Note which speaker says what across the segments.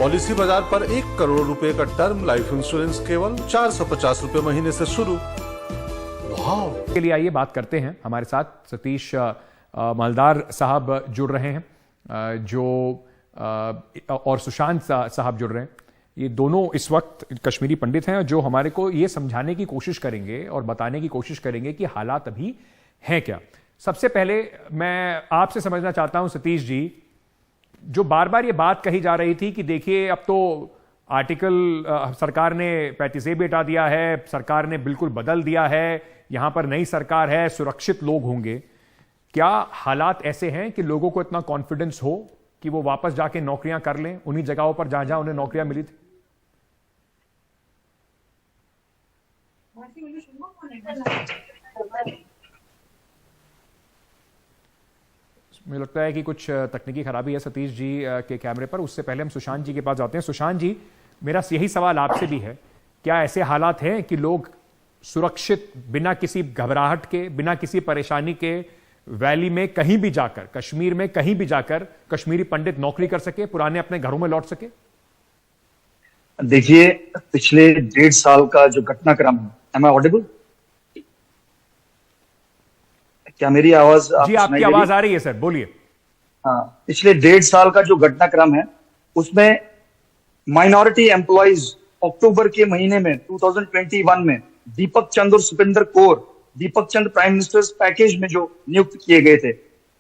Speaker 1: Policy बाजार पर 1 करोड़ रुपए का टर्म लाइफ इंश्योरेंस केवल 450 रुपए महीने से शुरू। वाह!
Speaker 2: के लिए आइए बात करते हैं। हमारे साथ सतीश मालदार साहब जुड़ रहे हैं और सुशांत साहब जुड़ रहे हैं। ये दोनों इस वक्त कश्मीरी पंडित हैं जो हमारे को ये समझाने की कोशिश करेंगे और बताने की कोशिश करेंगे कि हालात अभी हैं क्या। सबसे पहले मैं आपसे समझना चाहता हूं सतीश जी, जो बार बार ये बात कही जा रही थी कि देखिए अब तो आर्टिकल सरकार ने 35A भी हटा दिया है, सरकार ने बिल्कुल बदल दिया है, यहां पर नई सरकार है, सुरक्षित लोग होंगे। क्या हालात ऐसे हैं कि लोगों को इतना कॉन्फिडेंस हो कि वो वापस जाके नौकरियां कर लें उन्हीं जगहों पर जहां जहां उन्हें नौकरियां मिली थी? मुझे लगता है कि कुछ तकनीकी खराबी है सतीश जी के कैमरे पर। उससे पहले हम सुशांत जी के पास जाते हैं। सुशांत जी, मेरा यही सवाल आपसे भी है, क्या ऐसे हालात हैं कि लोग सुरक्षित बिना किसी घबराहट के, बिना किसी परेशानी के वैली में कहीं भी जाकर, कश्मीर में कहीं भी जाकर कश्मीरी पंडित नौकरी कर सके, पुराने अपने घरों में लौट सके?
Speaker 3: देखिए, पिछले 1.5 साल का जो घटनाक्रम है, एम आई ऑडिबल? क्या मेरी आवाज
Speaker 2: जी, आपकी आवाज आ रही है सर, बोलिए।
Speaker 3: हाँ, पिछले 1.5 साल का जो घटनाक्रम है उसमें माइनॉरिटी एम्प्लॉइज अक्टूबर के महीने में 2021 में दीपक चंद और सुपिंदर कौर, दीपक चंद प्राइम मिनिस्टर्स पैकेज में जो नियुक्त किए गए थे,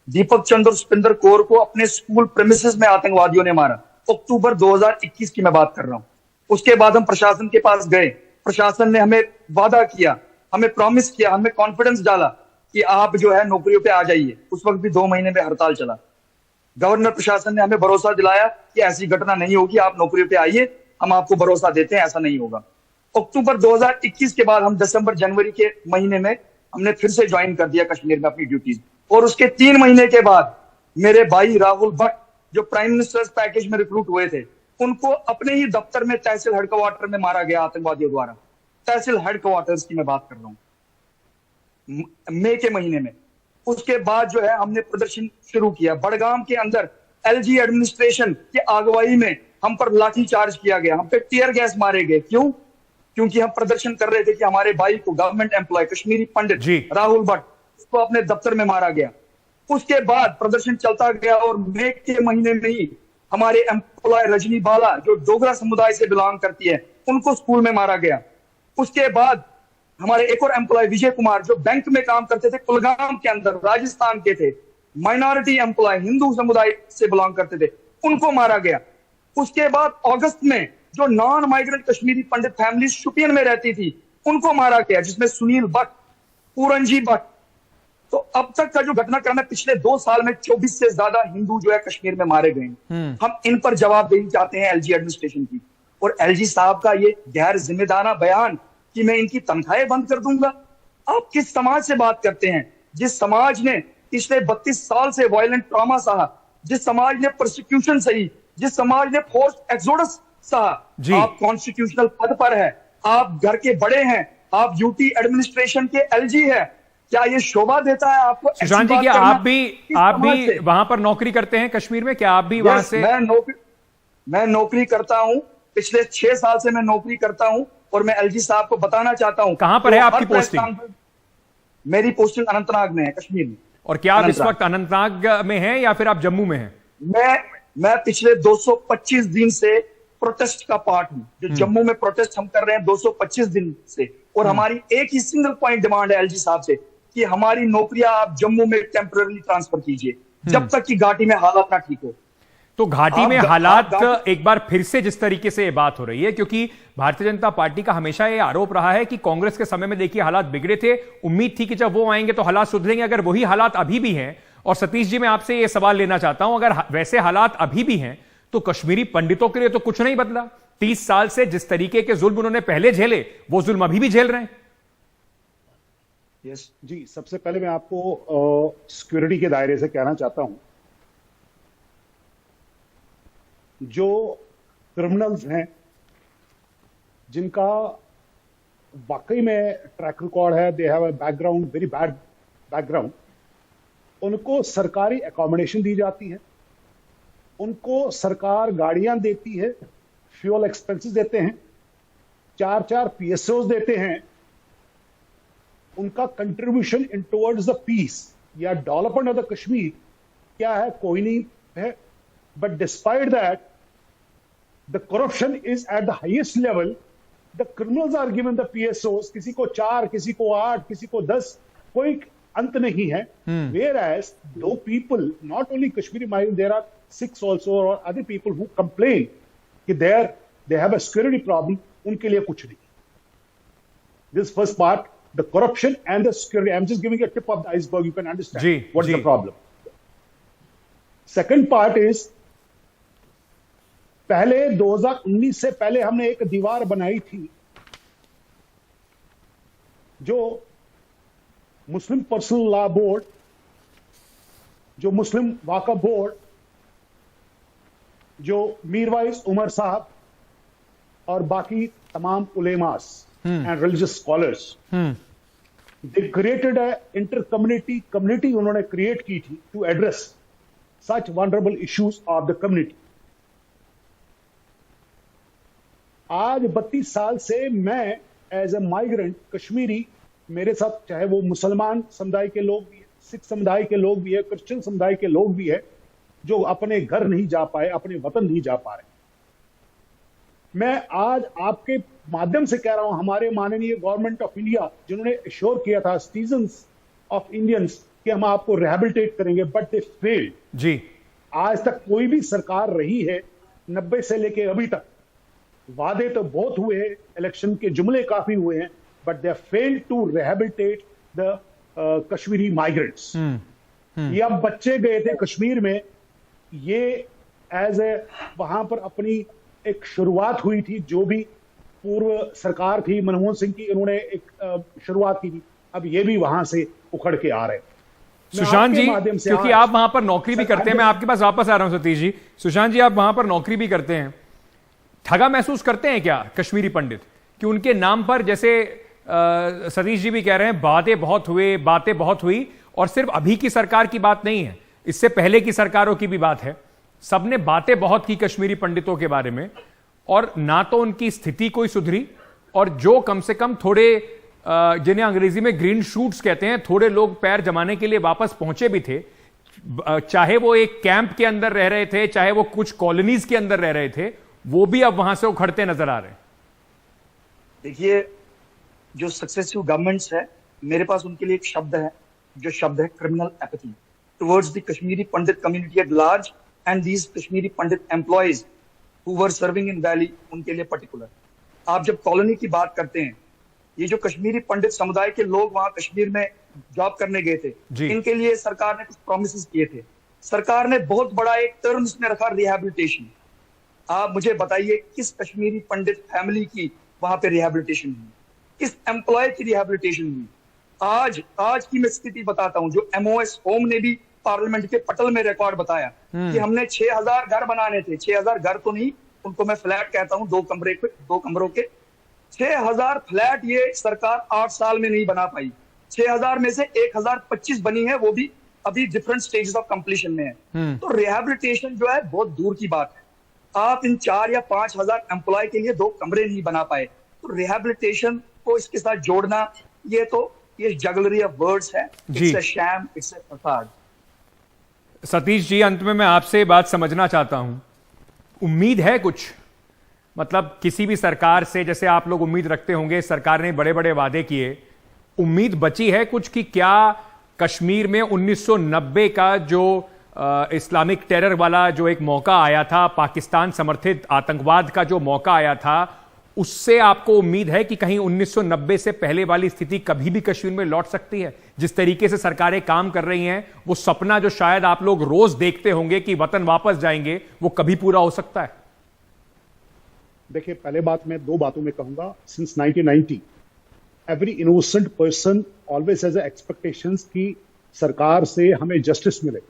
Speaker 3: दीपक चंद और सुपिंदर कौर को अपने स्कूल प्रेमिसेस में आतंकवादियों ने मारा। अक्टूबर 2021 की मैं बात कर रहा हूं। उसके बाद हम प्रशासन के पास गए, प्रशासन ने हमें वादा किया, हमें प्रॉमिस किया, हमें कॉन्फिडेंस डाला कि आप जो है नौकरियों पे आ जाइए। उस वक्त भी 2 महीने में हड़ताल चला। गवर्नर प्रशासन ने हमें भरोसा दिलाया कि ऐसी घटना नहीं होगी, आप नौकरियों पे आइए, हम आपको भरोसा देते हैं, ऐसा नहीं होगा। अक्टूबर 2021 के बाद हम दिसंबर जनवरी के महीने में हमने फिर से ज्वाइन कर दिया कश्मीर में अपनी ड्यूटीज। और उसके 3 महीने के बाद मेरे भाई राहुल भट्ट, जो प्राइम मिनिस्टर्स पैकेज में रिक्रूट हुए थे, उनको अपने ही दफ्तर में तहसील हेडक्वार्टर में मारा गया आतंकवादियों द्वारा। तहसील हेडक्वार्टर्स की मैं बात कर रहा हूं, मई के महीने में। उसके बाद जो है हमने प्रदर्शन शुरू किया। बड़गाम के अंदर एलजी एडमिनिस्ट्रेशन की अगुवाई में हम पर लाठी चार्ज किया गया, हम पे टीयर गैस मारे गए। क्यों? क्योंकि हम प्रदर्शन कर रहे थे कि हमारे भाई को, गवर्नमेंट एम्प्लॉय कश्मीरी पंडित राहुल भट्ट, उसको अपने दफ्तर में मारा गया। उसके बाद प्रदर्शन चलता गया और मई के महीने में ही हमारे एम्प्लॉय रजनी बाला, जो डोगरा समुदाय से बिलोंग करती है, उनको स्कूल में मारा गया। उसके बाद हमारे एक और एम्प्लॉय विजय कुमार, जो बैंक में काम करते थे कुलगाम के अंदर, राजस्थान के थे, माइनॉरिटी एम्प्लॉय, हिंदू समुदाय से बिलोंग करते थे, उनको मारा गया। उसके बाद अगस्त में जो नॉन माइग्रेंट कश्मीरी पंडित फैमिली शुपियन में रहती थी, उनको मारा गया, जिसमें सुनील भट्ट, पूरनजी भट्ट। तो अब तक का जो घटनाक्रम है, पिछले 2 साल में 24 से ज्यादा हिंदू जो है कश्मीर में मारे गए। हम इन पर जवाबदेही चाहते हैं एलजी एडमिनिस्ट्रेशन की। और एलजी साहब का ये गैर जिम्मेदाराना बयान कि मैं इनकी तनख्वाहें बंद कर दूंगा। आप किस समाज से बात करते हैं? जिस समाज ने पिछले 32 साल से वायलेंट ट्रॉमा सहा, जिस समाज ने प्रोसिक्यूशन सही, जिस समाज ने फोर्स एक्सोडस सहा। आप कॉन्स्टिट्यूशनल पद पर है, आप घर के बड़े हैं, आप यूटी एडमिनिस्ट्रेशन के एलजी है, क्या ये शोभा देता है आपको?
Speaker 2: सुशांत जी, क्या आप भी वहां पर नौकरी करते हैं कश्मीर में? क्या आप भी वहां से?
Speaker 3: मैं नौकरी करता हूं, पिछले 6 साल से मैं नौकरी करता हूं। और मैं एलजी साहब को बताना चाहता हूं,
Speaker 2: कहां पर है आपकी पोस्टिंग?
Speaker 3: मेरी पोस्टिंग अनंतनाग में है, कश्मीर में।
Speaker 2: और क्या आप इस वक्त अनंतनाग में हैं या फिर आप जम्मू में हैं?
Speaker 3: मैं पिछले 225 दिन से प्रोटेस्ट का पार्ट हूं। जो जम्मू में प्रोटेस्ट हम कर रहे हैं 225 दिन से, और हमारी एक ही सिंगल पॉइंट डिमांड है एलजी साहब से कि हमारी नौकरियां आप जम्मू में टेम्पररी ट्रांसफर कीजिए, जब तक कि घाटी में हालात ना ठीक हो।
Speaker 2: तो घाटी में हालात एक बार फिर से जिस तरीके से ये बात हो रही है, क्योंकि भारतीय जनता पार्टी का हमेशा ये आरोप रहा है कि कांग्रेस के समय में देखिए हालात बिगड़े थे, उम्मीद थी कि जब वो आएंगे तो हालात सुधरेंगे। अगर वही हालात अभी भी हैं, और सतीश जी मैं आपसे ये सवाल लेना चाहता हूं, अगर वैसे हालात अभी भी हैं तो कश्मीरी पंडितों के लिए तो कुछ नहीं बदला। 30 साल से जिस तरीके के जुल्म उन्होंने पहले झेले, वो जुल्म अभी भी झेल रहे हैं।
Speaker 4: यस जी, सबसे पहले मैं आपको सिक्योरिटी के दायरे से कहना चाहता हूं, जो क्रिमिनल्स हैं जिनका वाकई में ट्रैक रिकॉर्ड है, they have a background, very bad background, उनको सरकारी अकोमोडेशन दी जाती है उनको सरकार गाड़ियां देती है, फ्यूल एक्सपेंसेस देते हैं, 4-4 PSOs देते हैं। उनका contribution in towards the peace या डेवलपमेंट ऑफ द कश्मीर क्या है? कोई नहीं है। But despite that the corruption is at the highest level. The criminals are given the PSOs, किसी को 4, किसी को 8, किसी को 10, कोई अंत नहीं है। Whereas though people, not only Kashmiri migrants, there are Sikhs also or other people who complain कि they have a security problem, उनके लिए कुछ नहीं। This first part, the corruption and the security. I'm just giving a tip of the iceberg. You can understand what's the problem. Second part is, पहले 2019 से पहले हमने एक दीवार बनाई थी जो मुस्लिम पर्सनल लॉ बोर्ड, जो मुस्लिम वाकफ बोर्ड, जो मीरवाइज उमर साहब और बाकी तमाम उलेमास and religious scholars, they created a inter community उन्होंने क्रिएट की थी to address such vulnerable issues of the community. आज 32 साल से मैं एज ए माइग्रेंट कश्मीरी, मेरे साथ चाहे वो मुसलमान समुदाय के लोग भी है, सिख समुदाय के लोग भी है, क्रिश्चियन समुदाय के लोग भी है, जो अपने घर नहीं जा पाए, अपने वतन नहीं जा पा रहे। मैं आज आपके माध्यम से कह रहा हूं, हमारे माननीय गवर्नमेंट ऑफ इंडिया जिन्होंने एश्योर किया था सिटीजन्स ऑफ इंडियंस कि हम आपको रिहेबिलिटेट करेंगे, बट दे फेल्ड
Speaker 2: जी।
Speaker 4: आज तक कोई भी सरकार रही है 90 से लेके अभी तक, वादे तो बहुत हुए हैं, इलेक्शन के जुमले काफी हुए हैं, but they failed to rehabilitate the Kashmiri migrants. ये अब बच्चे गए थे कश्मीर में, ये एज ए वहां पर अपनी एक शुरुआत हुई थी, जो भी पूर्व सरकार थी मनमोहन सिंह की, उन्होंने एक शुरुआत की थी, अब ये भी वहां से उखड़ के आ रहे हैं।
Speaker 2: सुशांत जी, क्योंकि आप वहां पर नौकरी भी करते हैं, मैं आपके पास वापस आ रहा हूं सतीश जी। सुशांत जी, आप वहां पर नौकरी भी करते हैं, ठगा महसूस करते हैं क्या कश्मीरी पंडित कि उनके नाम पर, जैसे सतीश जी भी कह रहे हैं, बातें बहुत हुई, और सिर्फ अभी की सरकार की बात नहीं है, इससे पहले की सरकारों की भी बात है। सबने बातें बहुत की कश्मीरी पंडितों के बारे में, और ना तो उनकी स्थिति कोई सुधरी, और जो कम से कम थोड़े, जिन्हें अंग्रेजी में ग्रीन शूट्स कहते हैं, थोड़े लोग पैर जमाने के लिए वापस पहुंचे भी थे, चाहे वो एक कैंप के अंदर रह रहे थे, चाहे वो कुछ कॉलोनीज के अंदर रह रहे थे, वो भी अब वहां से उखड़ते नजर आ रहे हैं।
Speaker 3: देखिए, जो सक्सेसिव गवर्नमेंट्स है, मेरे पास उनके लिए एक शब्द है, जो शब्द है criminal apathy towards the Kashmiri Pandit community at large and these Kashmiri Pandit employees who were serving in valley, उनके लिए पर्टिकुलर। आप जब कॉलोनी की बात करते हैं, ये जो कश्मीरी पंडित समुदाय के लोग वहां कश्मीर में जॉब करने गए थे, इनके लिए सरकार ने कुछ प्रॉमिसेस किए थे। सरकार ने बहुत बड़ा एक टर्म इसमें रखा, रिहेबिलिटेशन। आप मुझे बताइए, किस कश्मीरी पंडित फैमिली की वहां पे रिहेबिलिटेशन हुई, किस एम्प्लॉय की रिहेबिलिटेशन हुई? आज की मैं स्थिति बताता हूं, जो MOS होम ने भी पार्लियामेंट के पटल में रिकॉर्ड बताया कि हमने 6000 घर बनाने थे। 6000 घर तो नहीं, उनको मैं फ्लैट कहता हूं, 2 कमरों के 6000 फ्लैट ये सरकार 8 साल में नहीं बना पाई। 6000 में से 1025 बनी है, वो भी अभी डिफरेंट स्टेजेस ऑफ कंप्लीशन में है। तो रिहेबिलिटेशन जो है बहुत दूर की बात है। आप इन 4 या 5000 एम्प्लॉय के लिए 2 कमरे नहीं बना पाए, तो रिहेबिलिटेशन को इसके साथ जोड़ना, ये जगलरी ऑफ वर्ड्स है। It's a sham, it's a फसाद।
Speaker 2: सतीश जी, अंत में मैं आपसे बात समझना चाहता हूं, उम्मीद है कुछ, मतलब किसी भी सरकार से, जैसे आप लोग उम्मीद रखते होंगे, सरकार ने बड़े बड़े वादे किए, उम्मीद बची है कुछ कि क्या कश्मीर में 1990 का जो इस्लामिक टेरर वाला जो एक मौका आया था, पाकिस्तान समर्थित आतंकवाद का जो मौका आया था, उससे आपको उम्मीद है कि कहीं 1990 से पहले वाली स्थिति कभी भी कश्मीर में लौट सकती है? जिस तरीके से सरकारें काम कर रही हैं, वो सपना जो शायद आप लोग रोज देखते होंगे कि वतन वापस जाएंगे, वो कभी पूरा हो सकता है?
Speaker 4: देखिए, पहले बात मैं 2 बातों में कहूंगा। Since 1990 every innocent person always has expectations कि सरकार से हमें जस्टिस मिले।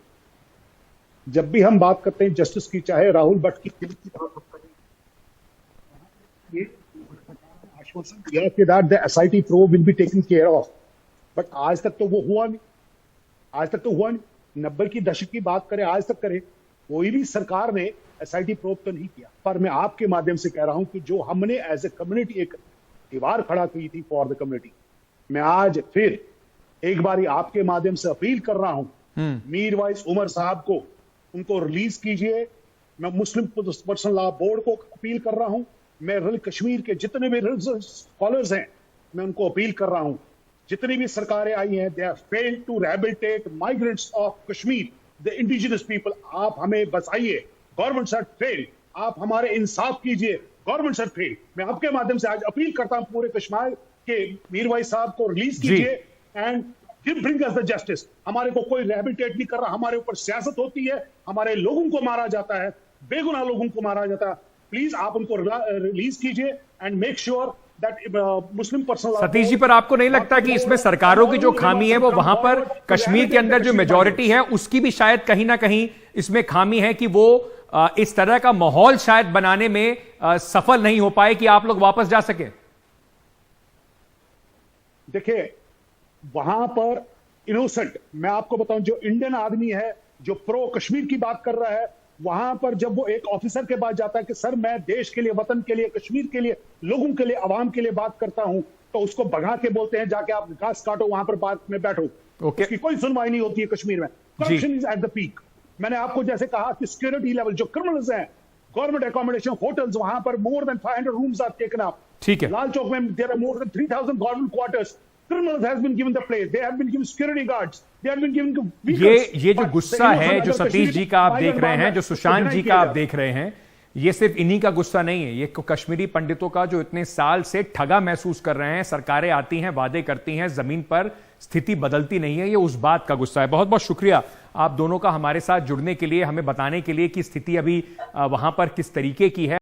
Speaker 4: जब भी हम बात करते हैं जस्टिस की, चाहे राहुल भट्ट की बात करें, आश्वासन दिया कि that the SIT probe will be taken care of, but आज तक तो वो हुआ नहीं। 90 की दशक की बात करें, आज तक करें कोई भी सरकार ने एसआईटी प्रोब तो नहीं किया, पर मैं आपके माध्यम से कह रहा हूं कि जो हमने एज ए कम्युनिटी एक दीवार खड़ा की थी फॉर द कम्युनिटी, मैं आज फिर एक बारी आपके माध्यम से अपील कर रहा हूं मीरवाइज उमर साहब को, उनको रिलीज कीजिए। मैं मुस्लिम पर्सनल लॉ बोर्ड को अपील कर रहा हूं, मैं कश्मीर के जितने भी स्कॉलर्स हैं मैं उनको अपील कर रहा हूं, जितनी भी सरकारें आई हैं, they have failed to rehabilitate migrants of Kashmir, the indigenous people. आप हमें बचाइए, गवर्नमेंट सेड फेल, आप हमारे इंसाफ कीजिए, गवर्नमेंट सेड फेल। मैं आपके माध्यम से आज अपील करता हूं पूरे कश्मीर के मीरवाइज साहब को रिलीज कीजिए and bring us the justice. हमारे को कोई रिहेबिलिटेट नहीं कर रहा, हमारे ऊपर सियासत होती है, हमारे लोगों को मारा जाता है, बेगुनाह लोगों को मारा जाता है। प्लीज आप उनको रिलीज कीजिए and make sure that Muslim personal.
Speaker 2: Satish ji, पर आपको नहीं लगता कि इसमें सरकारों की जो खामी है वो वहां पर कश्मीर के अंदर जो मेजॉरिटी है उसकी भी शायद कहीं ना कहीं इसमें खामी है कि वो इस तरह का माहौल शायद बनाने में सफल नहीं हो पाए कि आप लोग वापस जा सके?
Speaker 4: देखिए, वहां पर इनोसेंट, मैं आपको बताऊं, जो इंडियन आदमी है जो प्रो कश्मीर की बात कर रहा है, वहां पर जब वो एक ऑफिसर के पास जाता है कि सर मैं देश के लिए, वतन के लिए, कश्मीर के लिए, लोगों के लिए, आवाम के लिए बात करता हूं, तो उसको भगा के बोलते हैं जाके आप घास काटो, वहां पर पार्क में बैठो। उसकी कोई सुनवाई नहीं होती है कश्मीर में। Corruption is at the peak. मैंने आपको जैसे कहा कि सिक्योरिटी लेवल, जो क्रिमिनल्स हैं, गवर्नमेंट एकोमोडेशन होटल्स, वहां पर more than 500 rooms are taken up.
Speaker 2: ठीक है,
Speaker 4: लाल चौक में there are more than 3000 government quarters. Criminals has been given the place. They have been given security guards. They have been given vehicles.
Speaker 2: ये जो गुस्सा है जो सतीश जी का आप देख रहे हैं, जो सुशांत जी का आप देख रहे हैं, ये सिर्फ इन्हीं का गुस्सा नहीं है, ये कश्मीरी पंडितों का जो इतने साल से ठगा महसूस कर रहे हैं। सरकारें आती हैं, वादे करती हैं, जमीन पर स्थिति बदलती नहीं है, ये उस बात का गुस्सा है। बहुत बहुत शुक्रिया आप दोनों का हमारे साथ जुड़ने के लिए, हमें बताने के लिए कि स्थिति अभी वहां पर किस तरीके की है।